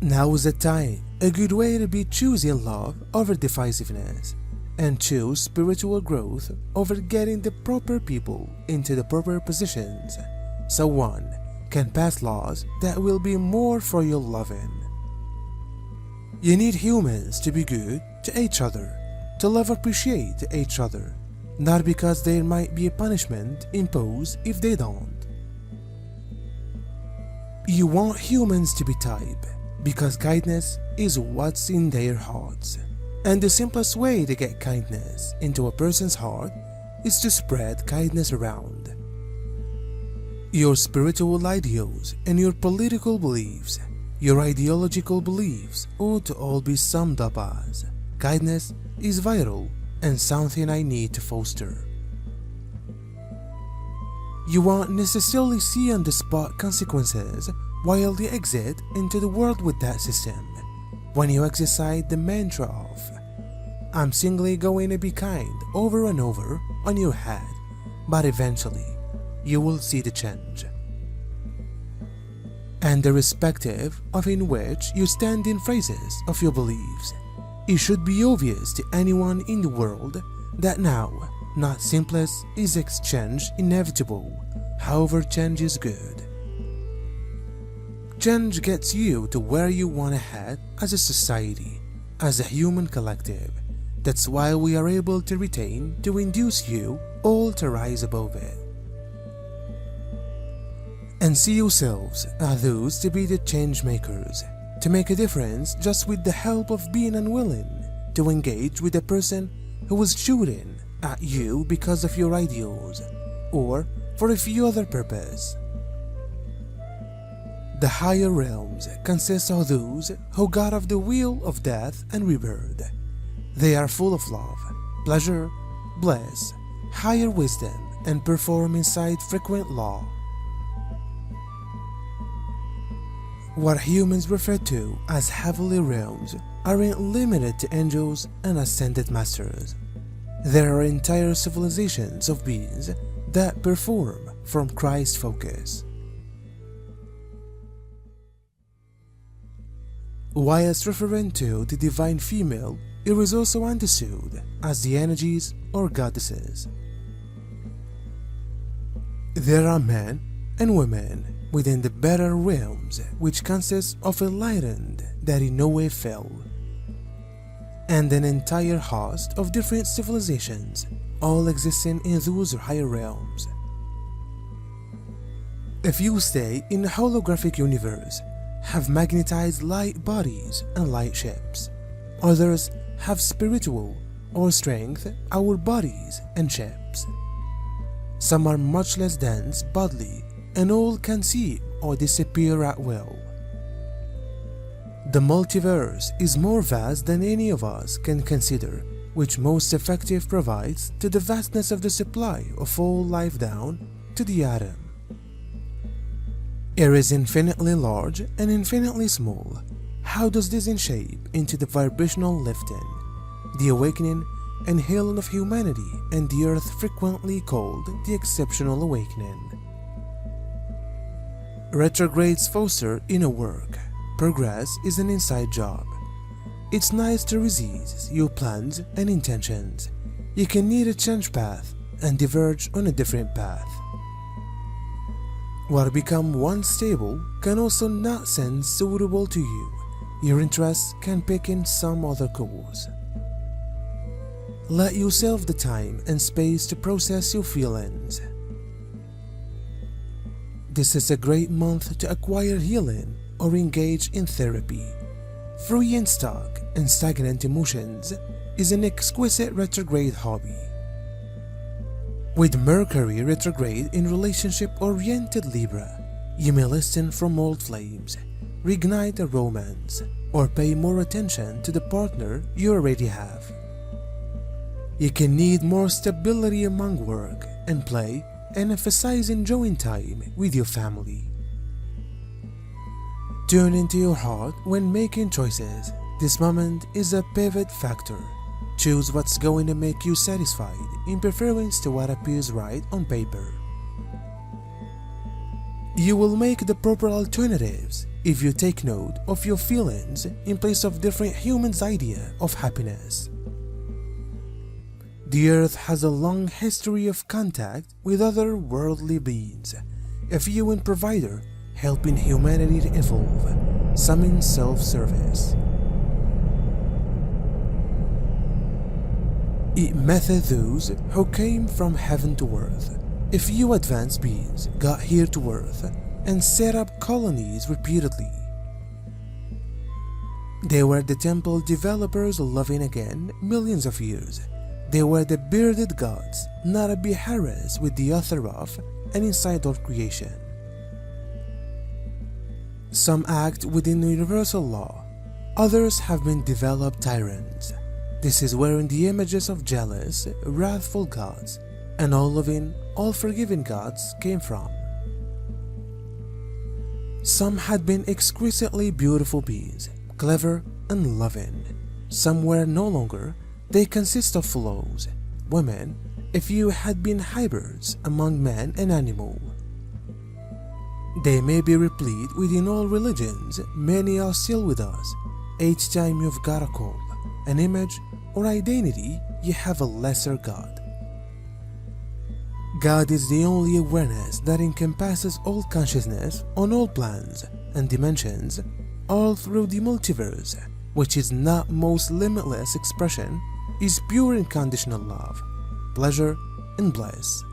Now is the time, a good way to be choosing love over divisiveness, and choose spiritual growth over getting the proper people into the proper positions, so one can pass laws that will be more for your loving. You need humans to be good to each other, to love appreciate each other, not because there might be a punishment imposed if they don't. You want humans to be type, because kindness is what's in their hearts. And the simplest way to get kindness into a person's heart is to spread kindness around. Your spiritual ideals and your political beliefs, your ideological beliefs ought to all be summed up as kindness is vital and something I need to foster. You won't necessarily see on the spot consequences while you exit into the world with that system, when you exercise the mantra of I'm singly going to be kind over and over on your head, but eventually you will see the change. And irrespective of in which you stand in phrases of your beliefs, it should be obvious to anyone in the world that now, not simplest is exchange inevitable, however change is good. Change gets you to where you want to head as a society, as a human collective. That's why we are able to retain to induce you all to rise above it. And see yourselves as those to be the change makers, to make a difference just with the help of being unwilling to engage with a person who was shooting at you because of your ideals, or for a few other purpose. The higher realms consist of those who got off the wheel of death and rebirth. They are full of love, pleasure, bliss, higher wisdom, and perform inside frequent law. What humans refer to as heavenly realms aren't limited to angels and ascended masters. There are entire civilizations of beings that perform from Christ's focus. Whilst referring to the divine female, it is also understood as the energies or goddesses. There are men and women within the better realms which consist of enlightened that in no way fell, and an entire host of different civilizations, all existing in those higher realms. If you stay in a holographic universe, have magnetized light bodies and light ships. Others have spiritual or strength our bodies and ships. Some are much less dense bodily, and all can see or disappear at will. The multiverse is more vast than any of us can consider, which most effective provides to the vastness of the supply of all life down to the atom. It is infinitely large and infinitely small. How does this shape into the vibrational lifting, the awakening and healing of humanity and the earth frequently called the exceptional awakening? Retrogrades foster inner work. Progress is an inside job. It's nice to resist your plans and intentions. You can need a change path and diverge on a different path. What become once stable can also not seem suitable to you. Your interests can pick in some other course. Let yourself the time and space to process your feelings. This is a great month to acquire healing or engage in therapy. Freeing stuck and stagnant emotions is an exquisite retrograde hobby. With Mercury retrograde in relationship-oriented Libra, you may listen from old flames, reignite a romance, or pay more attention to the partner you already have. You can need more stability among work and play and emphasize enjoying time with your family. Tune into your heart when making choices. This moment is a pivot factor. Choose what's going to make you satisfied in preference to what appears right on paper. You will make the proper alternatives if you take note of your feelings in place of different humans' idea of happiness. The earth has a long history of contact with other worldly beings, a few in provider helping humanity to evolve, some in self-service. It metted those who came from heaven to earth. A few advanced beings got here to earth and set up colonies repeatedly. They were the temple developers loving again millions of years. They were the bearded gods, not to be harassed with the author of and inside of creation. Some act within the universal law, others have been developed tyrants. This is wherein the images of jealous, wrathful gods and all-loving, all-forgiving gods came from. Some had been exquisitely beautiful beings, clever and loving. Some were no longer. They consist of flows, women, a few had been hybrids among man and animal. They may be replete within all religions, many are still with us. Each time you've got a call, an image, or identity, you have a lesser God. God is the only awareness that encompasses all consciousness on all plans and dimensions, all through the multiverse, which is not most limitless expression, is pure unconditional love, pleasure, and bliss.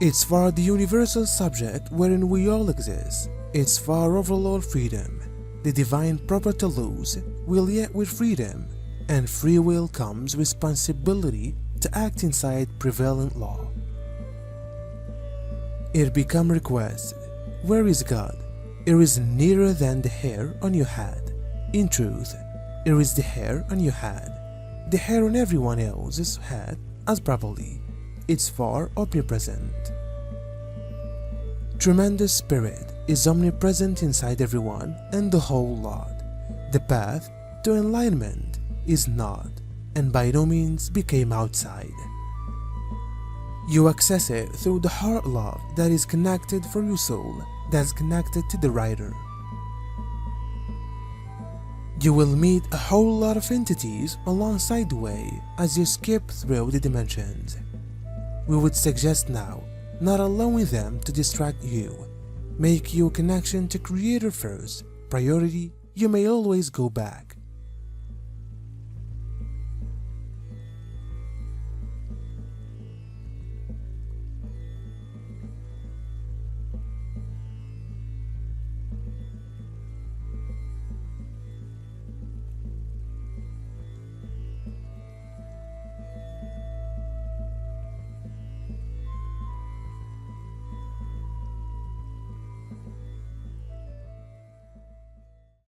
It's for the universal subject wherein we all exist. It's for overall freedom. The divine property laws will yet with freedom, and free will comes responsibility to act inside prevalent law. It become request, where is God? It is nearer than the hair on your head. In truth, it is the hair on your head. The hair on everyone else's head as properly. It's far omnipresent. Tremendous spirit is omnipresent inside everyone and the whole lot. The path to enlightenment is not, and by no means became outside. You access it through the heart love that is connected for your soul, that's connected to the writer. You will meet a whole lot of entities alongside the way as you skip through the dimensions. We would suggest now not allowing them to distract you. Make your connection to Creator first. Priority, you may always go back.